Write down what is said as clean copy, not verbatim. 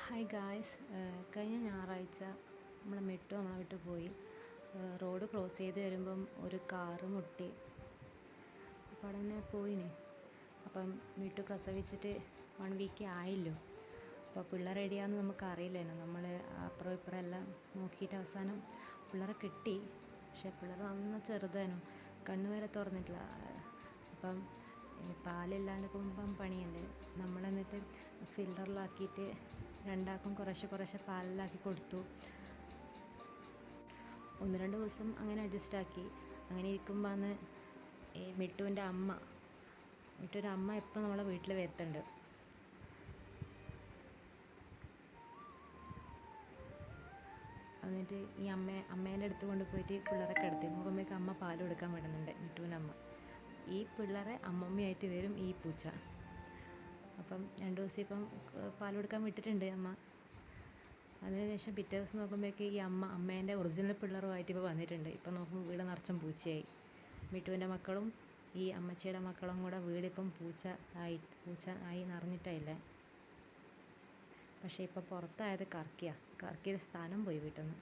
Hi guys, കഴിഞ്ഞ ഞായറാഴ്ച നമ്മളെ വിട്ടു പോയി. റോഡ് ക്രോസ് ചെയ്ത് വരുമ്പം ഒരു കാറ് മുട്ടി. അപ്പം അവിടെ തന്നെ പോയിന്. അപ്പം മിട്ടു പ്രസവിച്ചിട്ട് 1 വീക്ക് ആയില്ലോ. അപ്പോൾ പിള്ളേർ റെഡിയാണെന്ന് നമുക്ക് അറിയില്ലായിരുന്നു. നമ്മൾ അപ്പുറം ഇപ്പുറം എല്ലാം നോക്കിയിട്ട് അവസാനം പിള്ളേരെ കിട്ടി. പക്ഷെ പിള്ളേർ നന്ന ചെറുതായിരുന്നു, കണ്ണുവരെ തുറന്നിട്ടില്ല. അപ്പം പാലില്ലാണ്ടിരിക്കുമ്പം പണിയല്ലേ. നമ്മളെന്നിട്ട് ഫിൽറ്ററിലാക്കിയിട്ട് രണ്ടാൾക്കും കുറേശ്ശെ പാലിലാക്കി കൊടുത്തു. 1-2 ദിവസം അങ്ങനെ അഡ്ജസ്റ്റാക്കി. അങ്ങനെ ഇരിക്കുമ്പോഴാണ് മിട്ടുവിൻ്റെ അമ്മ എപ്പോൾ നമ്മളെ വീട്ടിൽ വരുത്തുന്നുണ്ട്. എന്നിട്ട് ഈ അമ്മേൻ്റെ അടുത്ത് കൊണ്ടുപോയിട്ട് പിള്ളേരെ കിടത്തി നോക്കുമ്പോഴേക്ക് അമ്മ പാൽ കൊടുക്കാൻ വിടുന്നുണ്ട്. മിട്ടുവിൻ്റെ അമ്മ ഈ പിള്ളേരെ അമ്മമ്മയായിട്ട് വരും ഈ പൂച്ച. അപ്പം 2 ദിവസം ഇപ്പം പാൽ കൊടുക്കാൻ വിട്ടിട്ടുണ്ട് അമ്മ. അതിനുശേഷം പിറ്റേ ദിവസം നോക്കുമ്പോഴേക്ക് ഈ അമ്മേൻ്റെ ഒറിജിനൽ പിള്ളേരുമായിട്ട് ഇപ്പോൾ വന്നിട്ടുണ്ട്. ഇപ്പം നോക്കുമ്പോൾ വീട് നിറച്ചും പൂച്ചയായി. മിട്ടുവിൻ്റെ മക്കളും ഈ അമ്മച്ചിയുടെ മക്കളും കൂടെ വീടിപ്പം പൂച്ച ആയി നിറഞ്ഞിട്ടായില്ലേ. പക്ഷേ ഇപ്പം പുറത്തായത് കറക്കിയ സ്ഥാനം പോയി വീട്ടിൽ നിന്ന്.